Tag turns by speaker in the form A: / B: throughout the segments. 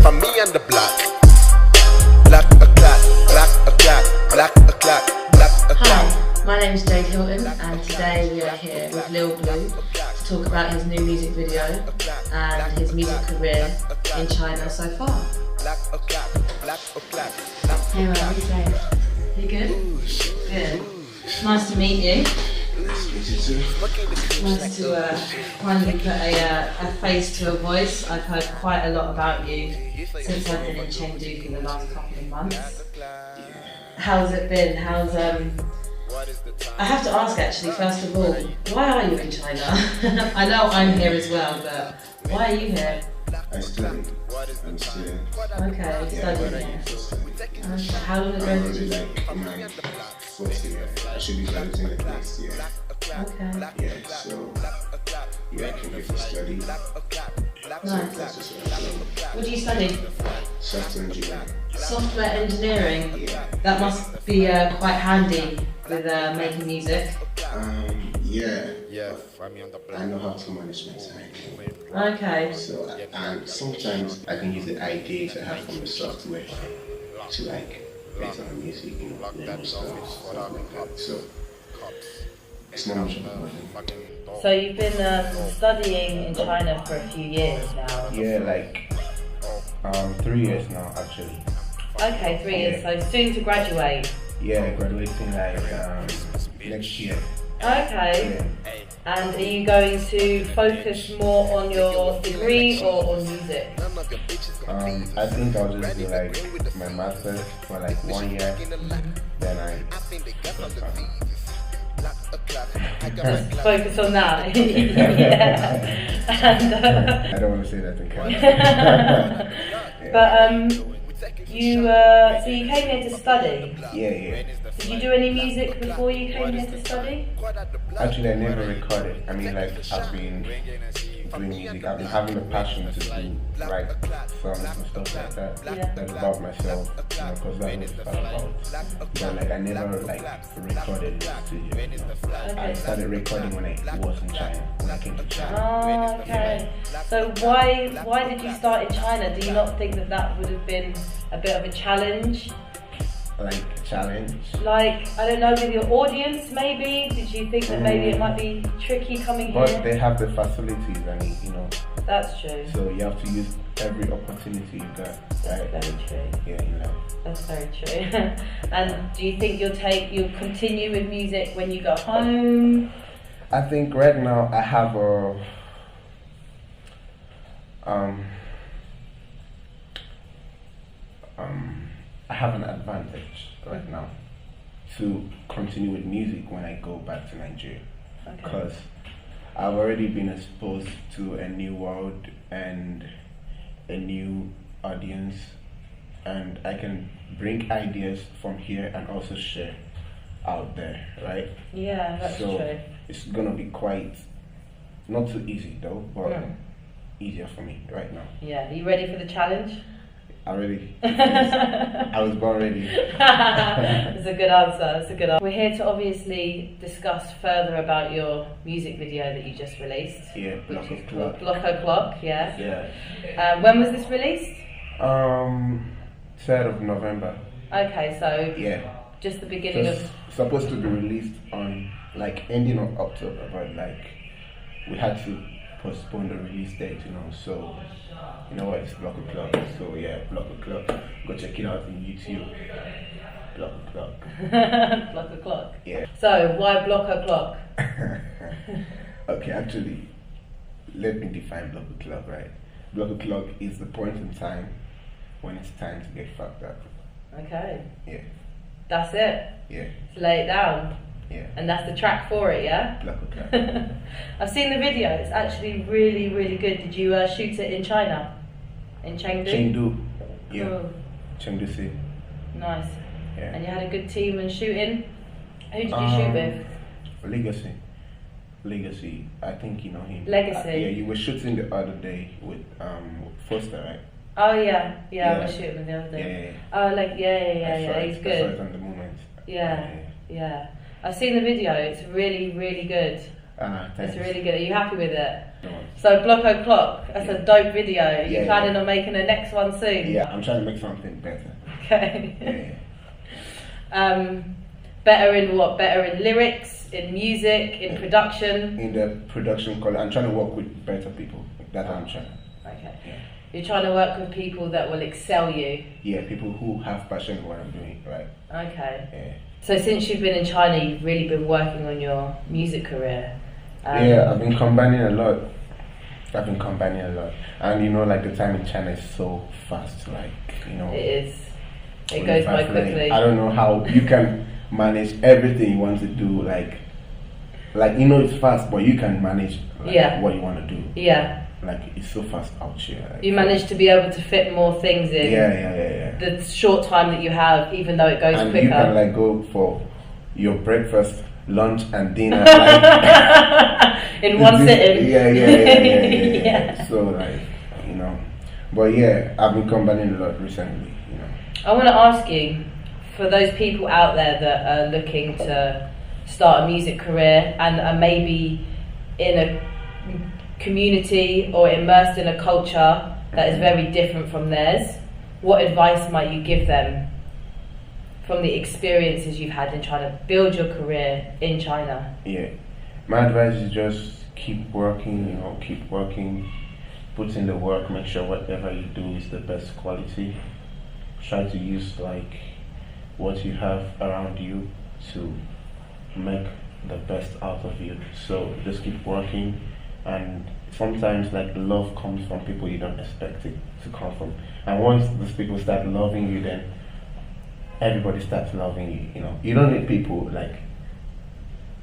A: for me and the black. Black a clock, black a clock, black a clock, black a clock.
B: Hi, my name's Jade Hylton, and today we are here with Lil Blue to talk about his new music video and his music career in China so far. Hey, what are you saying? You good? Good. Nice to meet you. Nice to finally put a face to a voice. I've heard quite a lot about you since I've been in Chengdu for the last couple of months. How's it been? I have to ask actually, first of all, why are you in China? I know I'm here as well, but why are you here?
C: I study. I'm studying.
B: Okay, studying here. Okay. How long ago did you?
C: Like my fourth year. I should be graduating like next year.
B: Okay.
C: Yeah, so yeah, I came here to study.
B: Nice.
C: That's just what I'm doing.
B: What do you study?
C: Software engineering.
B: Software engineering.
C: Yeah.
B: That must be quite handy with making music.
C: Yeah. I know how to manage my time.
B: Okay.
C: So and sometimes I can use the ideas I have from the software to like create my music, you know, learn stuff like that. So it's not much of a problem.
B: So you've been studying in China for a few years now.
D: Yeah, like 3 years now actually.
B: Okay, 3 years. So soon to graduate.
D: Yeah, graduating like next year.
B: Okay.
D: Yeah.
B: And are you going to focus more on your degree or on music?
D: I think I'll just do like my master's for like 1 year, then
B: Just focus on that. Yeah. And,
D: I don't want to say that in camera.
B: But so you came here to study.
D: Yeah.
B: Did you do any music before you came here to study?
D: Actually, I never recorded. I mean, like I've been doing music. I've been having a passion to write songs and stuff like that.
B: Yeah.
D: That's about myself, you know, because that's what it's all about. But like I never like recorded in the studio. You know? I started recording when I was in China, when I came to China.
B: Oh, okay. So why did you start in China? Do you not think that would have been a bit of a challenge?
D: Like challenge?
B: Like, I don't know, with your audience maybe? Did you think that maybe it might be tricky coming
D: But
B: here?
D: they have the facilities and you know.
B: That's true.
D: So you have to use every opportunity you got. Right?
B: That's very true.
D: Yeah, you know.
B: That's very true. And do you think you'll continue with music when you go home?
D: I think right now I have I have an advantage right now to continue with music when I go back to Nigeria, because I've already been exposed to a new world and a new audience, and I can bring ideas from here and also share out there, right?
B: Yeah, that's true.
D: It's gonna be quite not too easy though, but easier for me right now.
B: Yeah, are you ready for the challenge?
D: Already. I was born ready.
B: That's a good answer. We're here to obviously discuss further about your music video that you just released.
D: Yeah, Block O'Clock.
B: Block O'Clock, yeah.
D: Yeah.
B: When was this released?
D: 3rd of November.
B: Okay, so
D: yeah,
B: just the beginning of.
D: It's supposed to be released on like ending of October, but like we had to postpone the release date, you know. So you know what? It's Block O'Clock. So yeah, Block O'Clock. Go check it out on YouTube. Block O'Clock.
B: Block O'Clock.
D: Yeah.
B: So why Block O'Clock?
D: Okay, actually, let me define Block O'Clock, right? Block O'Clock is the point in time when it's time to get fucked up.
B: Okay.
D: Yeah.
B: That's it.
D: Yeah.
B: To lay it down.
D: Yeah.
B: And that's the track for it, yeah?
D: Block O'Clock.
B: I've seen the video. It's actually really, really good. Did you shoot it in China? In Chengdu?
D: Chengdu. Yeah.
B: Cool.
D: Chengdu City.
B: Nice.
D: Yeah.
B: And you had a good team and shooting? Who did you shoot with?
D: Legacy. I think you know him.
B: Legacy?
D: Yeah, you were shooting the other day with Foster, right?
B: Oh yeah, I was shooting with the other day.
D: Yeah.
B: Oh, like yeah. He's
D: I saw
B: good.
D: it on the moment.
B: Yeah. I've seen the video. It's really, really good.
D: Thanks.
B: It's really good. Are you happy with it?
D: No.
B: So Block O'Clock, that's a dope video. Are you
D: Yeah,
B: planning on making the next one soon?
D: Yeah, I'm trying to make something better.
B: Okay.
D: Yeah.
B: Better in what? Better in lyrics, in music, in production?
D: In the production quality, I'm trying to work with better people. That's what I'm trying.
B: Okay.
D: Yeah.
B: You're trying to work with people that will excel you?
D: Yeah, people who have passion for what I'm doing, right?
B: Okay.
D: Yeah.
B: So since you've been in China, you've really been working on your music career?
D: Yeah, I've been combining a lot. And you know, like the time in China is so fast, like, you know.
B: It is. It goes by quickly.
D: I don't know how you can manage everything you want to do, like you know it's fast, but you can manage what you want to do.
B: Yeah.
D: Like it's so fast out here. Like,
B: you manage to be able to fit more things in.
D: Yeah.
B: The short time that you have, even though it goes
D: and
B: quicker.
D: You can like go for your breakfast, lunch, and dinner like,
B: in one sitting.
D: Yeah. So like, you know, but yeah, I've been combining a lot recently. You know.
B: I want to ask you, for those people out there that are looking to start a music career and are maybe in a community or immersed in a culture that is very different from theirs, what advice might you give them from the experiences you've had in trying to build your career in China?
D: Yeah, my advice is just keep working, put in the work, make sure whatever you do is the best quality. Try to use like what you have around you to make the best out of you. So just keep working, and sometimes like love comes from people you don't expect it to come from. And once those people start loving you, then everybody starts loving you. You know, you don't need people like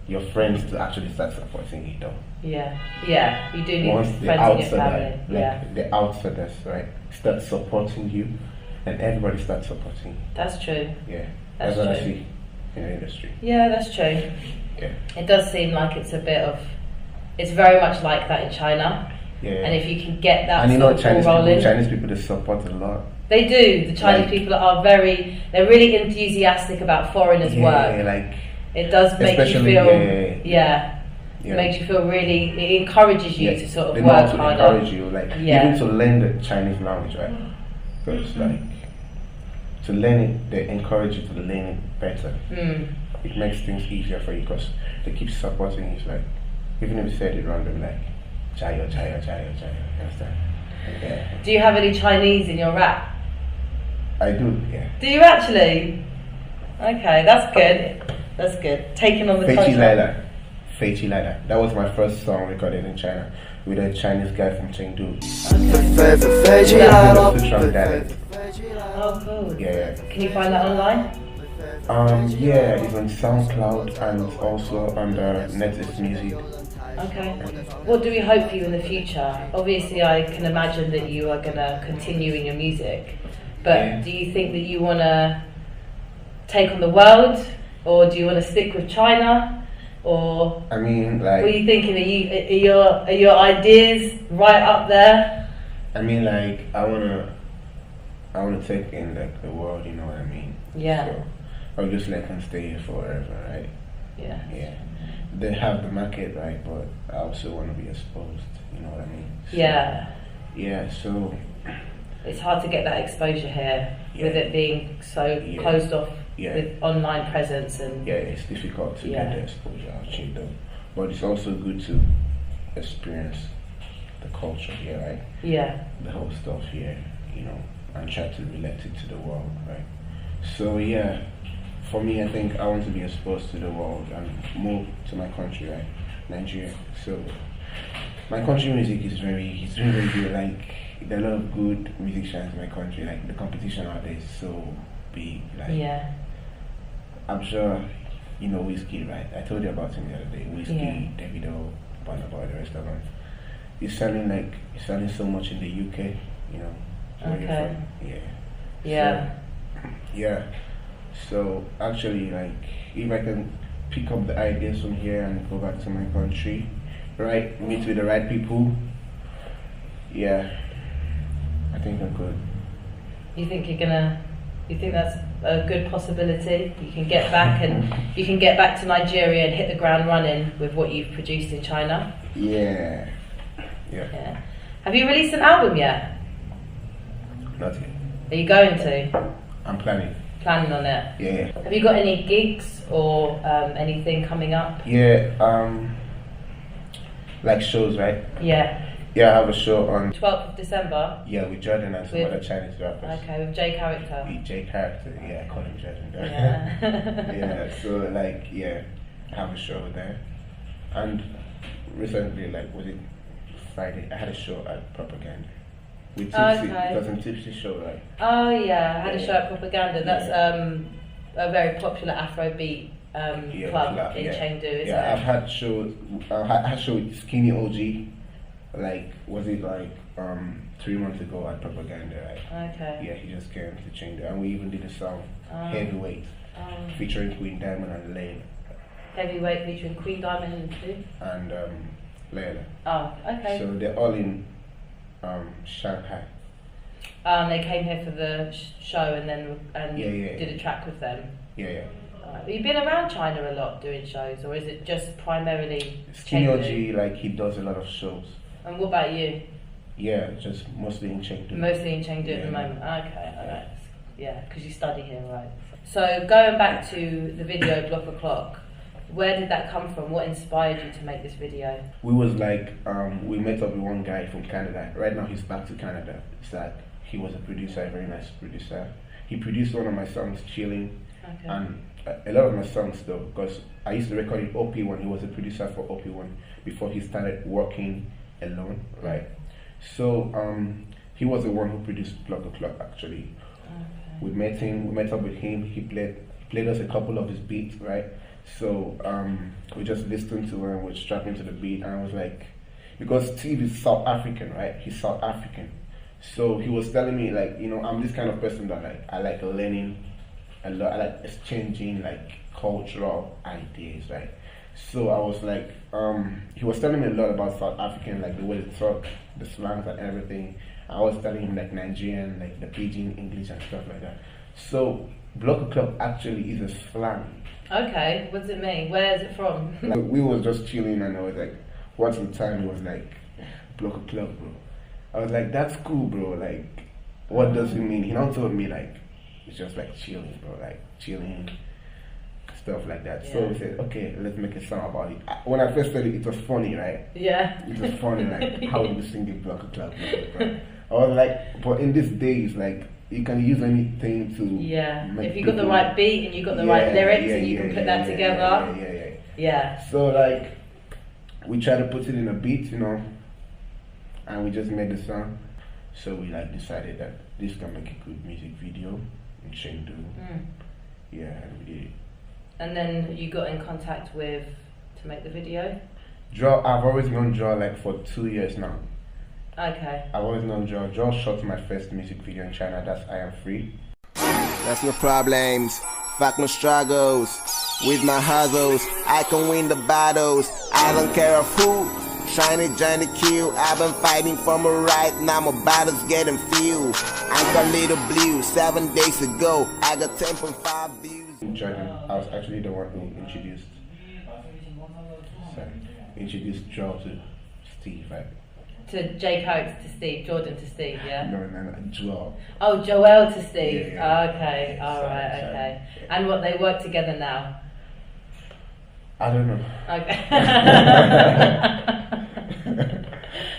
D: your friends to actually start supporting you, though.
B: Yeah, you do need
D: Once
B: friends
D: the
B: in your
D: outsider,
B: family.
D: the outsiders, right, start supporting you, and everybody starts supporting you.
B: That's true.
D: Yeah,
B: That's
D: what I
B: true.
D: see in the industry.
B: Yeah, that's true.
D: Yeah.
B: It does seem like it's very much like that in China.
D: Yeah.
B: And if you can get that
D: and you know,
B: sort of ball rolling,
D: Chinese people, they support a lot.
B: They do. The Chinese
D: Like-
B: people are they're really enthusiastic about foreigners' work.
D: Yeah, like
B: It does make you
D: especially-
B: feel,
D: yeah.
B: It makes you feel really, it encourages you to sort of
D: they know
B: work
D: how to
B: harder.
D: encourage you, like
B: Yeah.
D: even to learn the Chinese language, right? Because like to learn it, they encourage you to learn it better. It makes things easier for you because they keep supporting you. It's like even if you said it wrong, they're like chayo. You understand? Yeah.
B: Do you have any Chinese in your rap?
D: I do, yeah.
B: Do you actually? Okay, that's good. That's good. Taking on the culture.
D: Feichi Lila. That was my first song recorded in China with a Chinese guy from Chengdu.
B: Oh, cool.
D: Yeah.
B: Can you find that online?
D: Yeah, it's on SoundCloud and also under Native Music.
B: Okay. What do we hope for you in the future? Obviously, I can imagine that you are going to continue in your music, but
D: Yeah.
B: do you think that you want to take on the world, or do you want to stick with China, or
D: I mean,
B: what are
D: like,
B: you thinking? Are your ideas right up there?
D: I mean, like, I wanna take in like the world. You know what I mean?
B: Yeah.
D: So I'll just let them stay here forever, right?
B: Yeah.
D: Yeah. They have the market, right? But I also want to be exposed. You know what I mean? So,
B: Yeah.
D: Yeah. So
B: It's hard to get that exposure here with
D: Yeah.
B: it being so
D: Yeah.
B: closed off
D: Yeah.
B: with online presence and
D: yeah, it's difficult to
B: Yeah.
D: get the exposure out here, though. But it's also good to experience the culture here, right?
B: yeah.
D: The whole stuff here, you know, and try to relate it to the world, right? So yeah, for me, I think I want to be exposed to the world and move to my country, right, Nigeria. So my country music is very good. Like there are a lot of good musicians in my country. Like the competition out there is so big. Like
B: Yeah.
D: I'm sure you know Whiskey, right? I told you about him the other day. Whiskey,
B: Yeah.
D: Davido, Burna Boy, the rest of them. He's selling so much in the UK, you know. Where you're
B: Okay.
D: from. Yeah.
B: Yeah.
D: Yeah. So actually, like, if I can pick up the ideas from here and go back to my country, right, meet with the right people, yeah, I think I'm good.
B: You think you're gonna You think that's a good possibility? You can get back to Nigeria and hit the ground running with what you've produced in China?
D: Yeah.
B: Have you released an album yet?
D: Not yet.
B: Are you going to?
D: I'm planning
B: on it?
D: Yeah.
B: Have you got any gigs or anything coming up?
D: Yeah, like shows, right?
B: Yeah.
D: Yeah, I have a show on
B: 12th of December?
D: Yeah, with Jordan and some other Chinese rappers.
B: Okay, with Jade Hylton.
D: With Jade Hylton, yeah, I call him Jordan.
B: Yeah.
D: Yeah, so like, yeah, I have a show there. And recently, like, was it Friday? I had a show at Propaganda. With Tipsy, it was a Tipsy show, right?
B: Oh yeah, I had a show at Propaganda. That's a very popular Afrobeat club in Chengdu, isn't it?
D: I've had shows. I had a show with Skinny OG. Like, was it like 3 months ago at Propaganda, right? Okay. Yeah, he just came to Chengdu, and we even did a song, Heavyweight, featuring Queen Diamond and Layla.
B: Heavyweight featuring Queen Diamond and who?
D: And Layla.
B: Oh, okay.
D: So they're all in Shanghai.
B: And they came here for the show and then did a track with them.
D: Yeah.
B: Have you been around China a lot doing shows, or is it just primarily
D: Skinny
B: Chengdu?
D: OG, like, he does a lot of shows.
B: And what about you?
D: Yeah, just mostly in Chengdu.
B: Mostly in Chengdu at the moment. Okay, alright. Yeah, because you study here, right? So going back to the video Block O'Clock, where did that come from? What inspired you to make this video?
D: We was like, we met up with one guy from Canada. Right now he's back to Canada. It's like, he was a producer, a very nice producer. He produced one of my songs, Chilling. Okay. And a lot of my songs though, because I used to record in OP1. He was a producer for OP1 before he started working alone, right? So he was the one who produced Block O'Clock actually. Okay. We met up with him. He played us a couple of his beats, right? So we just listened to him, we strapped into the beat, and I was like, because Steve is South African, right? He's South African. So he was telling me, like, you know, I'm this kind of person that, like, I like learning a lot, I like exchanging like cultural ideas, right? So I was like, he was telling me a lot about South African, like the way they talk, the slangs and everything. I was telling him like Nigerian, like the pidgin English and stuff like that. So Block O'Clock actually is a slang.
B: Okay, what does it mean? Where is it from?
D: Like, we was just chilling and I was like, what's the time? He was like, Block O'Clock, bro. I was like, that's cool, bro. Like, what does it mean? He now told me like, it's just like chilling, bro. Like chilling, stuff like that. Yeah. So we said, okay, let's make a song about it. When I first heard it, it was funny, right?
B: Yeah.
D: It was funny, like how we sing it, Block O'Clock. I was like, but in these days, like, you can use anything to make
B: if you got the right beat and you got the right lyrics and you can put that together. Yeah.
D: So like, we tried to put it in a beat, you know, and we just made the song. So we like decided that this can make a good music video in Chengdu. Yeah, and we did it.
B: And then you got in contact with to make the video?
D: I've always known Joe like for 2 years now.
B: Okay.
D: I've always known Joe. Joe shot my first music video in China. That's I Am Free.
A: That's no problems. Fuck no struggles. With my hustles, I can win the battles. I don't care of who. Trying to kill. I've been fighting for my right. Now my battle's getting fuel. I got little blue. 7 days ago, I got 10.5 views.
D: In Jordan, I was actually the one who introduced Joe to Steve, right?
B: To Jake Hykes to Steve, Jordan to Steve, yeah?
D: No, Joel.
B: Oh, Joel to Steve.
D: Yeah.
B: Okay, alright, okay. And what, they work together now?
D: I don't know.
B: Okay.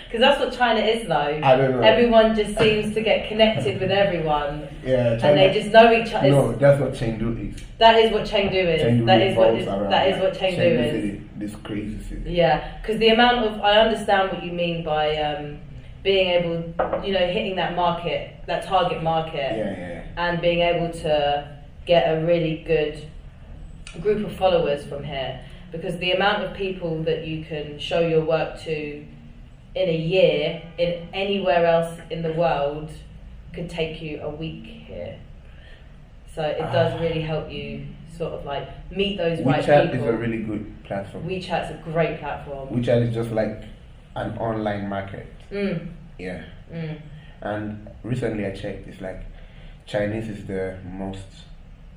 B: Because that's what China is, though.
D: I don't know.
B: Everyone just seems to get connected with everyone.
D: Yeah,
B: China, and they just know each other.
D: No, that's what Chengdu is.
B: That is what Chengdu is.
D: Chengdu
B: that is what Chengdu is.
D: City, this crazy city.
B: Yeah, because the amount of, I understand what you mean by being able, you know, hitting that market, that target market.
D: Yeah.
B: And being able to get a really good group of followers from here. Because the amount of people that you can show your work to in a year, in anywhere else in the world, could take you a week here. So it does really help you sort of like meet those right people.
D: WeChat is a really good platform.
B: WeChat's a great platform.
D: WeChat is just like an online market. Yeah. And recently I checked, it's like Chinese is the most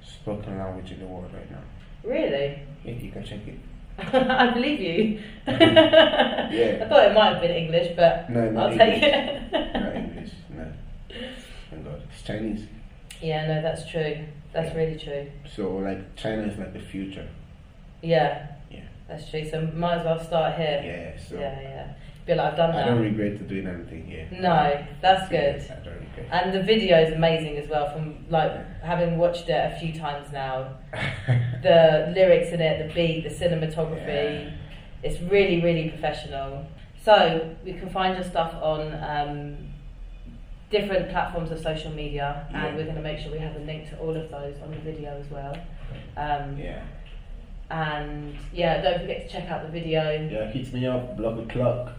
D: spoken language in the world right now.
B: Really?
D: Yeah, you can check it.
B: I believe you.
D: Yeah.
B: I thought it might have been English, but
D: No, not
B: I'll take
D: English.
B: it.
D: Not English, no. Thank God. It's Chinese.
B: Yeah, no, that's true. That's really true.
D: So, like, China is like the future.
B: Yeah.
D: Yeah.
B: That's true. So might as well start here.
D: Yeah, so.
B: Yeah. Be like, I've done that.
D: I don't regret doing anything here.
B: No, that's good.
D: I don't regret.
B: And the video is amazing as well. From like having watched it a few times now, the lyrics in it, the beat, the cinematography, it's really, really professional. So we can find your stuff on different platforms of social media, and we're going to make sure we have a link to all of those on the video as well. And don't forget to check out the video.
D: Yeah, hit me up, Block the Clock.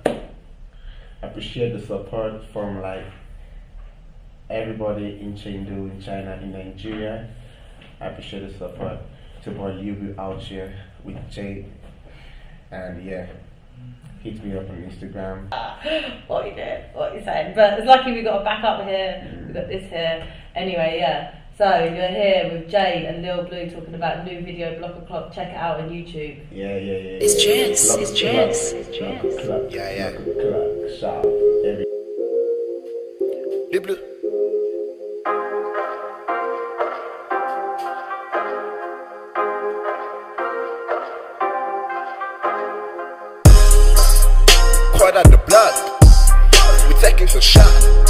D: I appreciate the support from like everybody in Chengdu, in China, in Nigeria. I appreciate the support. It's about you out here with Jade. And hit me up on Instagram.
B: What you saying? But it's lucky we got a backup here. We got this here. Anyway, so you're here with Jade and Lil Blue talking about new video, Block the Clock. Check it out on YouTube.
D: Yeah.
E: It's trance. It's trance. It's trance.
D: Block the Clock. Shop.
E: Lil Blue. Quite on the block. We're taking some shots.